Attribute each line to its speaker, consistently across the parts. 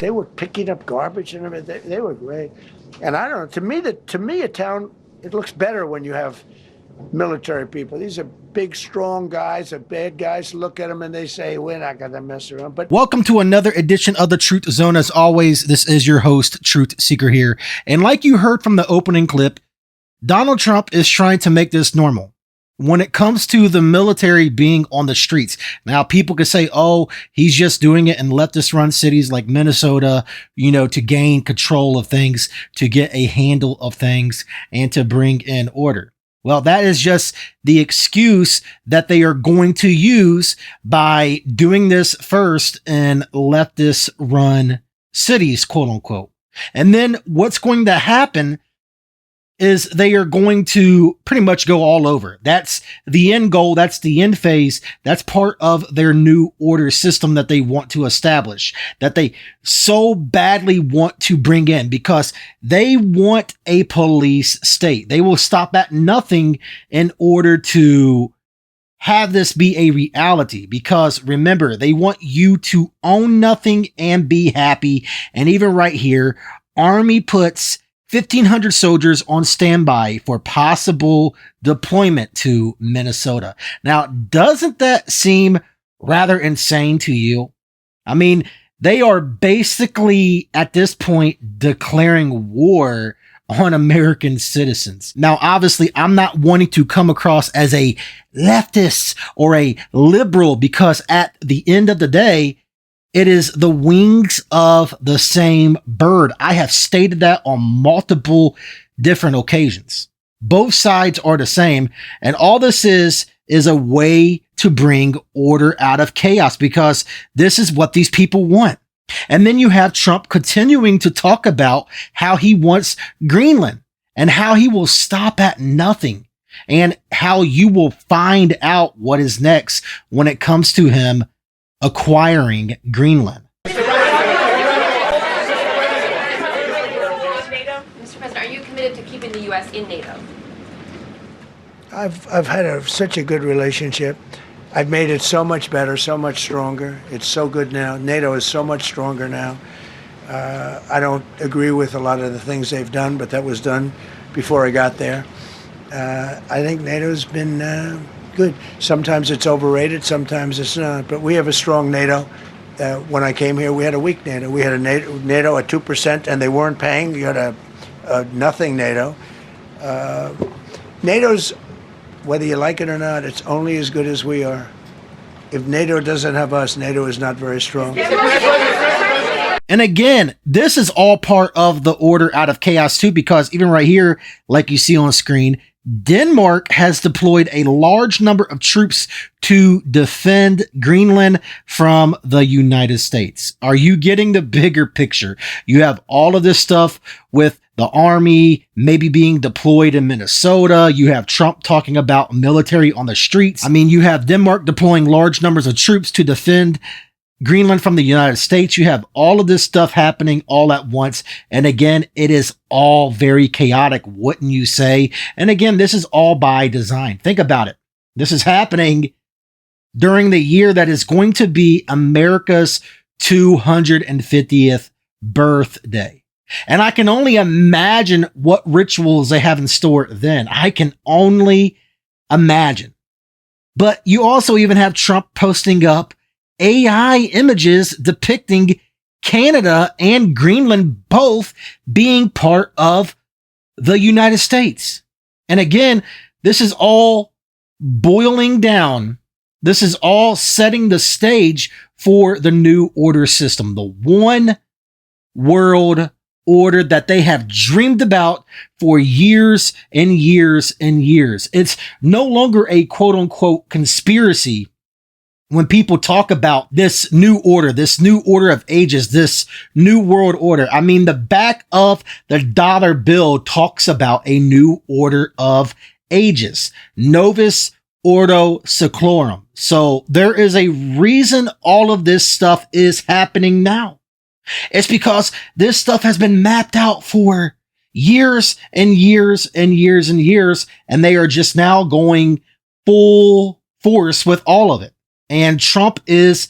Speaker 1: They were picking up garbage and everything. They were great. And I don't know, to me, a town, it looks better when you have military people. These are big, strong guys, are bad guys. Look at them and they say, we're not going to mess around. But
Speaker 2: welcome to another edition of the Truth Zone. As always, this is your host, Truth Seeker here. And like you heard from the opening clip, Donald Trump is trying to make this normal when it comes to the military being on the streets. Now, people could say, oh, he's just doing it in leftist run cities like Minnesota, to gain control of things, to get a handle of things, and to bring in order. Well, that is just the excuse that they are going to use by doing this first in leftist run cities, quote unquote. And then what's going to happen is they are going to pretty much go all over. That's the end goal. That's the end phase. That's part of their new order system that they want to establish, that they so badly want to bring in, because they want a police state. They will stop at nothing in order to have this be a reality, because remember, they want you to own nothing and be happy. And even right here, Army puts 1,500 soldiers on standby for possible deployment to Minnesota. Now, doesn't that seem rather insane to you? I mean, they are basically at this point declaring war on American citizens. Now, obviously, I'm not wanting to come across as a leftist or a liberal, because at the end of the day, it is the wings of the same bird. I have stated that on multiple different occasions. Both sides are the same. And all this is a way to bring order out of chaos, because this is what these people want. And then you have Trump continuing to talk about how he wants Greenland and how he will stop at nothing, and how you will find out what is next when it comes to him acquiring Greenland.
Speaker 3: NATO, Mr. President, are you committed to keeping the U.S. in NATO?
Speaker 1: I've had such a good relationship. I've made it so much better, so much stronger. It's so good now. NATO is so much stronger now. I don't agree with a lot of the things they've done, but that was done before I got there. I think NATO's been good. Sometimes it's overrated, sometimes it's not. But we have a strong NATO. When I came here, we had a weak NATO. We had a NATO at 2%, and they weren't paying. You had a nothing NATO. NATO's, whether you like it or not, it's only as good as we are. If NATO doesn't have us, NATO is not very strong.
Speaker 2: And again, this is all part of the order out of chaos too, because even right here, like you see on screen, Denmark has deployed a large number of troops to defend Greenland from the United States. Are you getting the bigger picture? You have all of this stuff with the army maybe being deployed in Minnesota. You have Trump talking about military on the streets. I mean, you have Denmark deploying large numbers of troops to defend Greenland from the United States. You have all of this stuff happening all at once. And again, it is all very chaotic, wouldn't you say? And again, this is all by design. Think about it. This is happening during the year that is going to be America's 250th birthday. And I can only imagine what rituals they have in store then. I can only imagine. But you also even have Trump posting up AI images depicting Canada and Greenland both being part of the United States. And again, this is all boiling down. This is all setting the stage for the new order system, the one world order that they have dreamed about for years and years and years. It's no longer a quote unquote conspiracy when people talk about this new order of ages, this new world order. I mean, the back of the dollar bill talks about a new order of ages. Novus Ordo Seclorum. So there is a reason all of this stuff is happening now. It's because this stuff has been mapped out for years and years and years and years, and they are just now going full force with all of it. And Trump is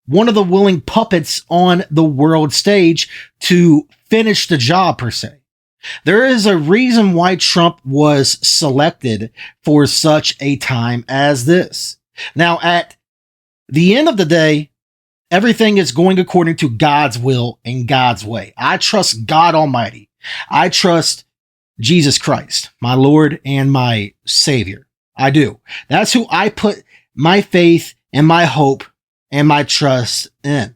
Speaker 2: one of the willing puppets on the world stage to finish the job, per se. There is a reason why Trump was selected for such a time as this. Now, at the end of the day, everything is going according to God's will and God's way. I trust God Almighty. I trust Jesus Christ, my Lord and my Savior. I do. That's who I put my faith and my hope and my trust in.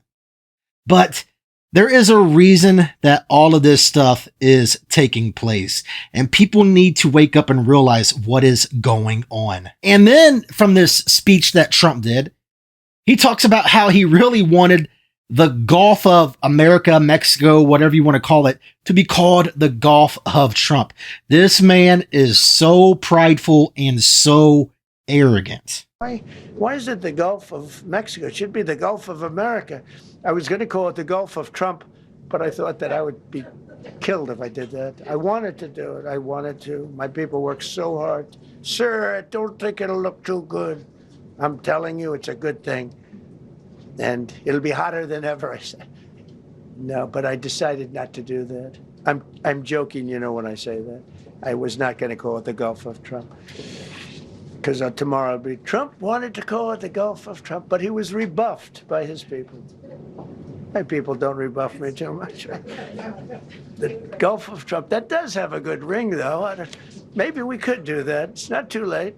Speaker 2: But there is a reason that all of this stuff is taking place, and people need to wake up and realize what is going on. And then from this speech that Trump did, he talks about how he really wanted the Gulf of America, Mexico, whatever you want to call it, to be called the Gulf of Trump. This man is so prideful and so arrogant.
Speaker 1: Why is it the Gulf of Mexico? It should be the Gulf of America. I was going to call it the Gulf of Trump, but I thought that I would be killed if I did that. I wanted to do it. I wanted to. My people work so hard. Sir, I don't think it'll look too good. I'm telling you, it's a good thing. And it'll be hotter than ever, I said. No, but I decided not to do that. I'm joking, when I say that. I was not going to call it the Gulf of Trump. Because tomorrow it'll be, Trump wanted to call it the Gulf of Trump, but he was rebuffed by his people. My people don't rebuff me too much. The Gulf of Trump, that does have a good ring, though. Maybe we could do that. It's not too late.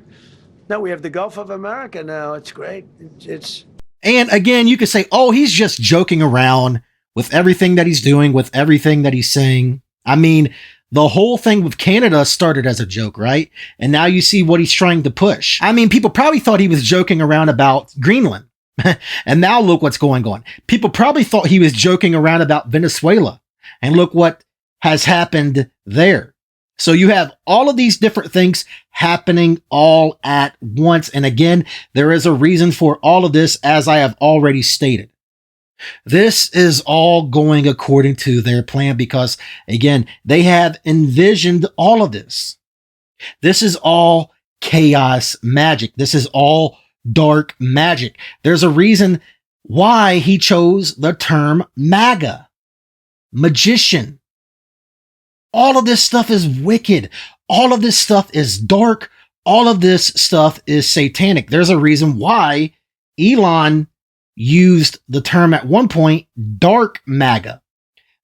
Speaker 1: No, we have the Gulf of America now. It's great.
Speaker 2: And again, you could say, oh, he's just joking around with everything that he's doing, with everything that he's saying. I mean, the whole thing with Canada started as a joke, right? And now you see what he's trying to push. I mean, people probably thought he was joking around about Greenland. And now look what's going on. People probably thought he was joking around about Venezuela. And look what has happened there. So you have all of these different things happening all at once. And again, there is a reason for all of this, as I have already stated. This is all going according to their plan because, again, they have envisioned all of this. This is all chaos magic. This is all dark magic. There's a reason why he chose the term MAGA, magician. All of this stuff is wicked. All of this stuff is dark. All of this stuff is satanic. There's a reason why Elon used the term at one point, dark MAGA.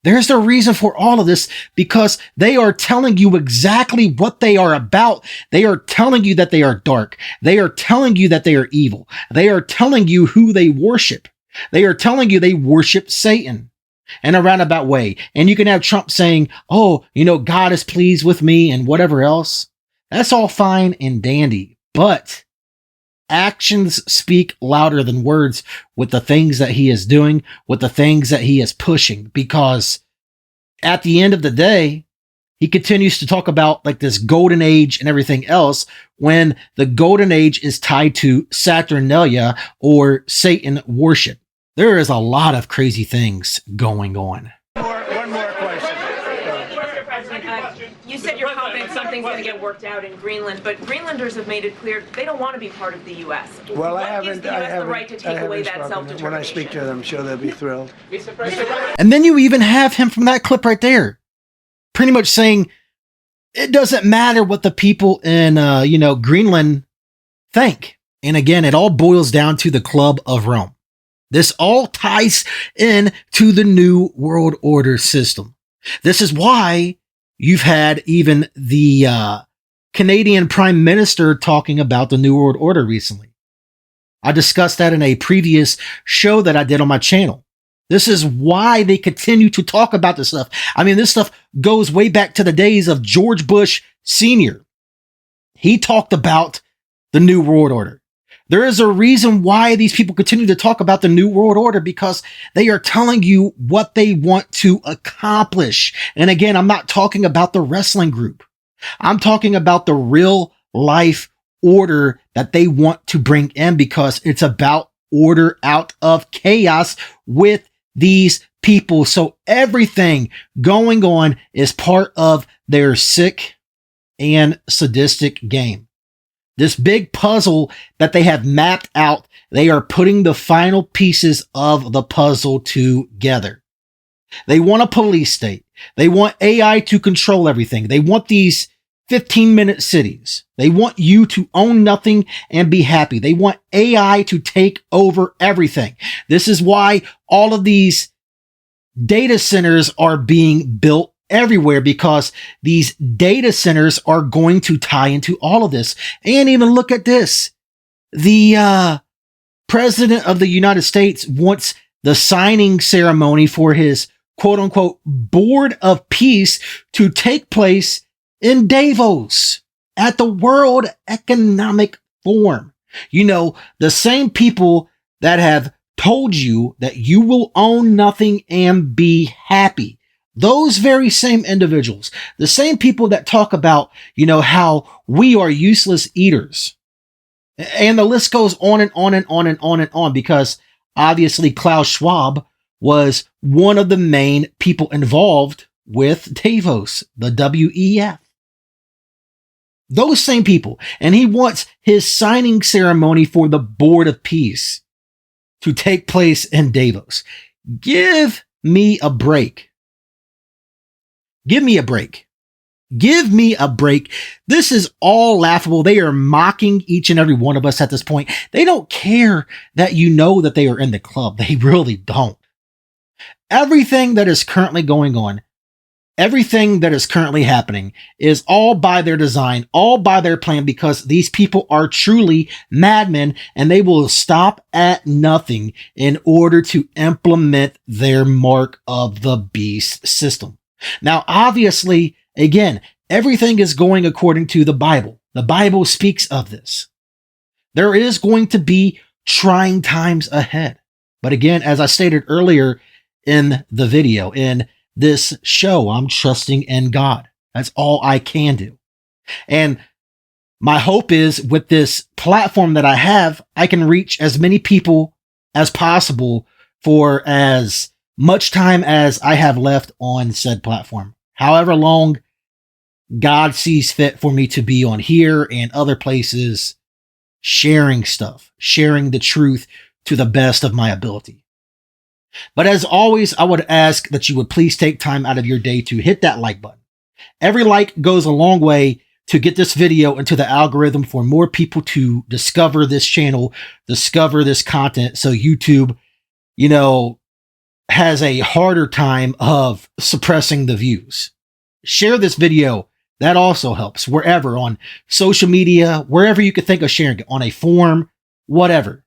Speaker 2: There's a reason for all of this because they are telling you exactly what they are about. They are telling you that they are dark. They are telling you that they are evil. They are telling you who they worship. They are telling you they worship Satan in a roundabout way. And you can have Trump saying, oh, God is pleased with me and whatever else. That's all fine and dandy. But actions speak louder than words with the things that he is doing, with the things that he is pushing, because at the end of the day, he continues to talk about like this golden age and everything else when the golden age is tied to Saturnalia or Satan worship. There is a lot of crazy things going on.
Speaker 1: One more question.
Speaker 3: Mr. President, you said you're confident something's going to get worked out in Greenland, but Greenlanders have made it clear they don't want to be part of the U.S.
Speaker 1: Well,
Speaker 3: what gives the U.S. the right to take away that self-determination?
Speaker 1: When I speak to them, I'm sure they'll be thrilled.
Speaker 3: Mr. President.
Speaker 2: And then you even have him from that clip right there, pretty much saying it doesn't matter what the people in, Greenland think. And again, it all boils down to the Club of Rome. This all ties in to the New World Order system. This is why you've had even the Canadian Prime Minister talking about the New World Order recently. I discussed that in a previous show that I did on my channel. This is why they continue to talk about this stuff. I mean, this stuff goes way back to the days of George Bush Sr. He talked about the New World Order. There is a reason why these people continue to talk about the New World Order, because they are telling you what they want to accomplish. And again, I'm not talking about the wrestling group. I'm talking about the real life order that they want to bring in, because it's about order out of chaos with these people. So everything going on is part of their sick and sadistic game. This big puzzle that they have mapped out, they are putting the final pieces of the puzzle together. They want a police state. They want AI to control everything. They want these 15-minute cities. They want you to own nothing and be happy. They want AI to take over everything. This is why all of these data centers are being built everywhere, because these data centers are going to tie into all of this. And even look at this. The president of the United States wants the signing ceremony for his quote unquote board of peace to take place in Davos at the World Economic Forum. You know, the same people that have told you that you will own nothing and be happy. Those very same individuals, the same people that talk about, you know, how we are useless eaters. And the list goes on and on and on and on and on, because obviously Klaus Schwab was one of the main people involved with Davos, the WEF. Those same people. And he wants his signing ceremony for the Board of Peace to take place in Davos. Give me a break. Give me a break. Give me a break. This is all laughable. They are mocking each and every one of us at this point. They don't care that you know that they are in the club. They really don't. Everything that is currently going on, everything that is currently happening is all by their design, all by their plan, because these people are truly madmen, and they will stop at nothing in order to implement their mark of the beast system. Now, obviously, again, everything is going according to the Bible. The Bible speaks of this. There is going to be trying times ahead. But again, as I stated earlier in the video, in this show, I'm trusting in God. That's all I can do. And my hope is, with this platform that I have, I can reach as many people as possible for as much time as I have left on said platform. However long God sees fit for me to be on here and other places, sharing stuff, sharing the truth to the best of my ability. But as always, I would ask that you would please take time out of your day to hit that like button. Every like goes a long way to get this video into the algorithm for more people to discover this channel, discover this content, so YouTube, you know, has a harder time of suppressing the views. Share this video. That also helps, wherever, on social media, wherever you could think of sharing it, on a forum, whatever.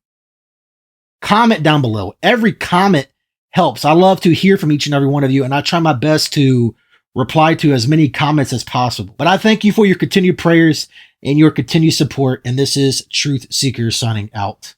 Speaker 2: Comment down below. Every comment helps. I love to hear from each and every one of you, and I try my best to reply to as many comments as possible. But I thank you for your continued prayers and your continued support, and this is Truth Seeker signing out.